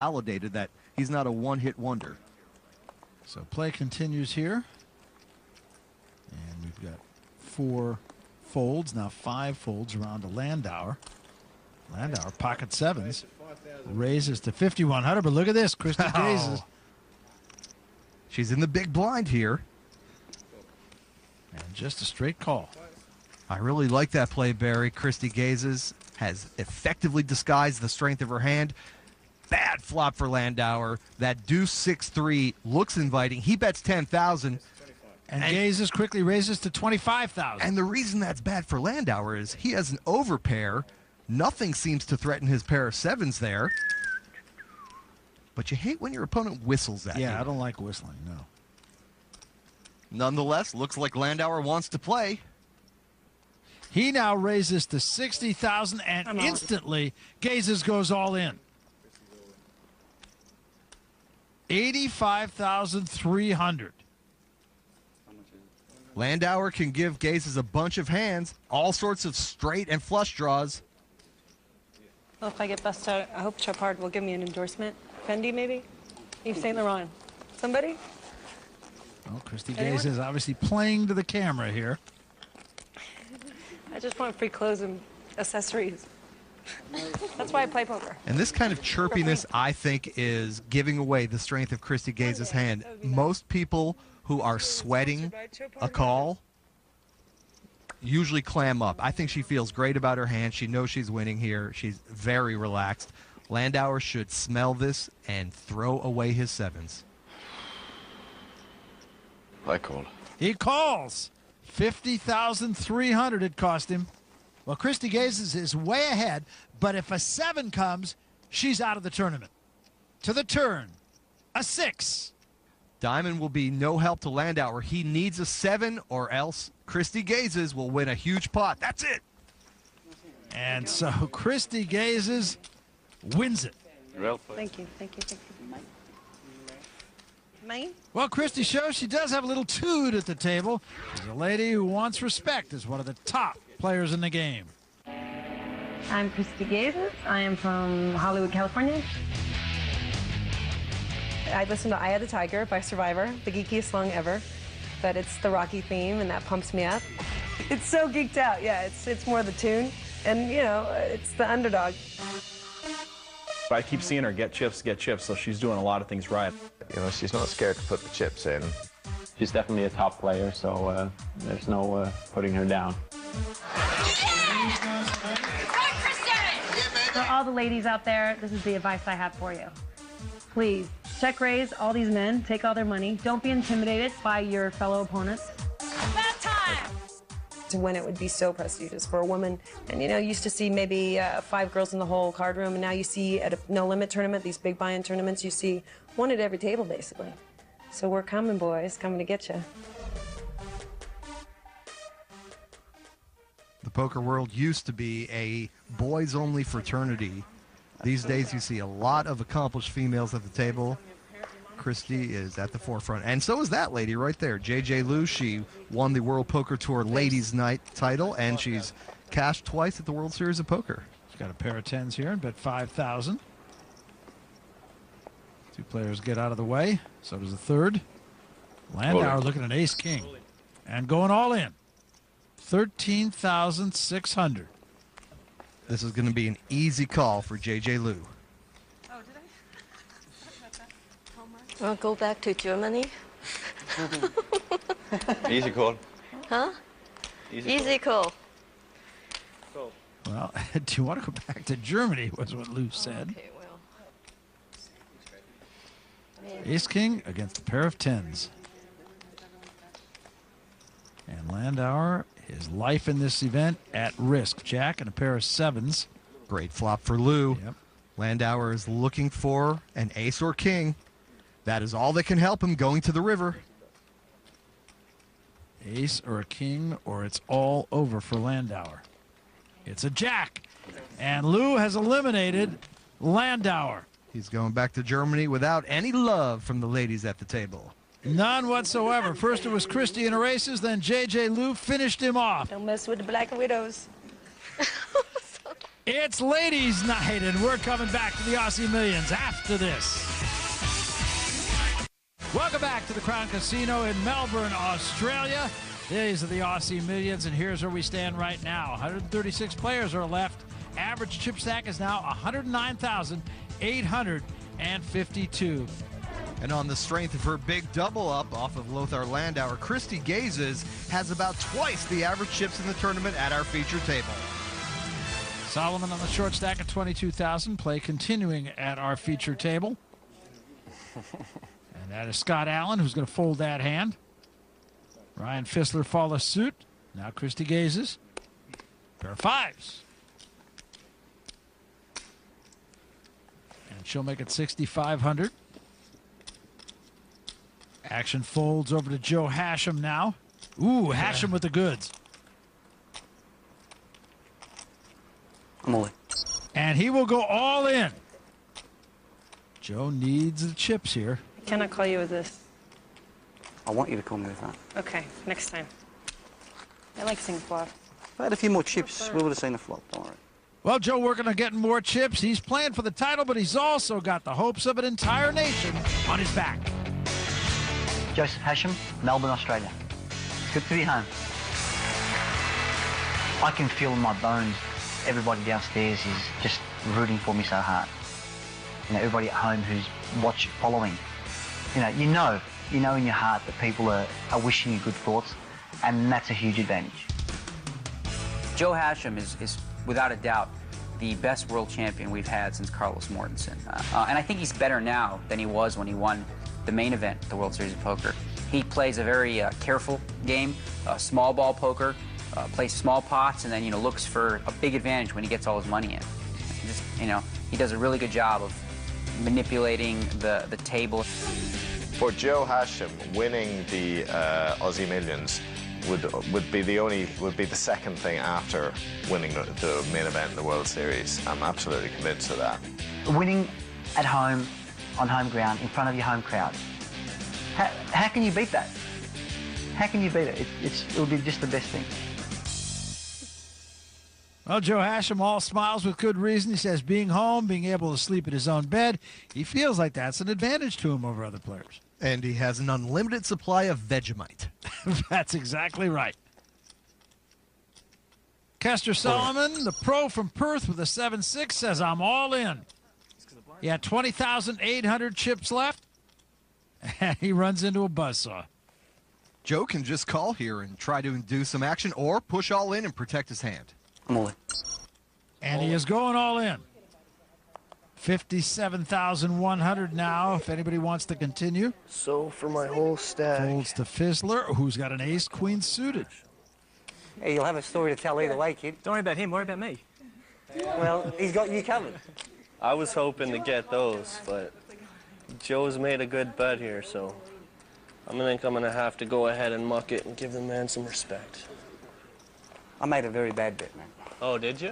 validated that he's not a one-hit wonder. So play continues here. And we've got 4 folds, now 5 folds around to Landauer. Landauer, pocket sevens, raises to 5,100. But look at this, Christy Gazes. She's in the big blind here. And just a straight call. I really like that play, Barry. Christy Gazes has effectively disguised the strength of her hand. Bad flop for Landauer. That deuce 6-3 looks inviting. He bets 10,000. And Gazes quickly raises to 25,000. And the reason that's bad for Landauer is he has an overpair. Nothing seems to threaten his pair of sevens there. But you hate when your opponent whistles at you. Yeah, I don't like whistling, no. Nonetheless, looks like Landauer wants to play. He now raises to 60,000, and instantly Gazes goes all in. 85,300. Landauer can give Gazes a bunch of hands, all sorts of straight and flush draws. Well, if I get bust out, I hope Chapard will give me an endorsement. Fendi, maybe? Yves Saint Laurent. Somebody? Well, Christy Gazes is obviously playing to the camera here. I just want free clothes and accessories. That's why I play poker. And this kind of chirpiness, I think, is giving away the strength of Christy Gazes' hand. Most people who are sweating a call usually clam up. I think she feels great about her hand. She knows she's winning here. She's very relaxed. Landauer should smell this and throw away his sevens. I call. He calls. 50,300 it cost him. Well, Christy Gazes is way ahead, but if a 7 comes, she's out of the tournament. To the turn, a 6. Diamond will be no help to Landauer. He needs a 7 or else Christy Gazes will win a huge pot. That's it. And so Christy Gazes wins it. Thank you, thank you, thank you. Mine? Well, Christy shows she does have a little toot at the table. She's a lady who wants respect as one of the top players in the game. I'm Christy Gazes. I am from Hollywood, California. I listen to Eye of the Tiger by Survivor, the geekiest song ever. But it's the Rocky theme, and that pumps me up. It's so geeked out, yeah. It's more the tune, and you know, it's the underdog. I keep seeing her get chips, so she's doing a lot of things right. You know, she's not scared to put the chips in. She's definitely a top player, so there's no putting her down. For all the ladies out there, this is the advice I have for you. Please, check raise all these men, take all their money. Don't be intimidated by your fellow opponents. That time! To win it would be so prestigious for a woman. And you know, you used to see maybe 5 girls in the whole card room, and now you see at a no-limit tournament, these big buy-in tournaments, you see 1 at every table, basically. So we're coming, boys, coming to get you. The poker world used to be a boys-only fraternity. These days you see a lot of accomplished females at the table. Christy is at the forefront. And so is that lady right there, JJ Liu. She won the World Poker Tour Ladies Night title, and she's cashed twice at the World Series of Poker. She's got a pair of 10s here and bet 5,000. 2 players get out of the way. So does the third. Landauer looking at ace-king and going all in. 13,600. This is going to be an easy call for JJ Liu. Oh, did I? I'll go back to Germany. Easy call. Huh? Easy call. Well, do you want to go back to Germany, was what Lou said. Okay, well. Ace-king against a pair of 10s. And Landauer, his life in this event at risk. Jack and a pair of 7s. Great flop for Liu. Yep. Landauer is looking for an ace or king. That is all that can help him going to the river. Ace or a king, or it's all over for Landauer. It's a jack. And Lou has eliminated Landauer. He's going back to Germany without any love from the ladies at the table. None whatsoever. First it was Christy in her aces, then JJ Liu finished him off. Don't mess with the Black Widows. It's ladies' night, and we're coming back to the Aussie Millions after this. Welcome back to the Crown Casino in Melbourne, Australia. These are the Aussie Millions, and here's where we stand right now. 136 players are left. Average chip stack is now 109,852. And on the strength of her big double up off of Lothar Landauer, Christy Gazes has about twice the average chips in the tournament at our feature table. Solomon on the short stack at 22,000. Play continuing at our feature table. And that is Scott Allen, who's going to fold that hand. Ryan Fissler follows suit. Now Christy Gazes. Pair of fives. And she'll make it 6,500. Action folds over to Joe Hasham now. Ooh, Hasham with the goods. I'm all in. And he will go all in. Joe needs the chips here. I cannot call you with this. I want you to call me with that. Okay, next time. I like seeing flop. If I had a few more chips, we would have seen a flop. Don't worry. Well, Joe working on getting more chips. He's playing for the title, but he's also got the hopes of an entire nation on his back. Joseph Hasham, Melbourne, Australia. It's good to be home. I can feel in my bones everybody downstairs is just rooting for me so hard. You know, everybody at home who's following. You know in your heart that people are wishing you good thoughts, and that's a huge advantage. Joe Hasham is without a doubt the best world champion we've had since Carlos Mortensen. And I think he's better now than he was when he won the main event, the World Series of Poker. He plays a very careful game, small ball poker, plays small pots, and then looks for a big advantage when he gets all his money in. Just he does a really good job of manipulating the table. For Joe Hasham, winning the Aussie Millions would be the second thing after winning the main event in the World Series. I'm absolutely convinced of that. Winning at home, on home ground, in front of your home crowd. How can you beat that? How can you beat it? It will be just the best thing. Well, Joe Hasham all smiles with good reason. He says being home, being able to sleep in his own bed, he feels like that's an advantage to him over other players. And he has an unlimited supply of Vegemite. That's exactly right. Kester Solomon, the pro from Perth with a 7-6, says, I'm all in. He had 20,800 chips left, and he runs into a buzzsaw. Joe can just call here and try to induce some action or push all in and protect his hand. I'm all in. And he is going all in. 57,100 now, if anybody wants to continue. So for my whole stack. Folds to Fizzler, who's got an ace-queen suited. Hey, you'll have a story to tell either way, kid. Don't worry about him, worry about me. Well, he's got you covered. I was hoping to get those, but Joe's made a good bet here, so I think I'm going to have to go ahead and muck it and give the man some respect. I made a very bad bet, man. Oh, did you?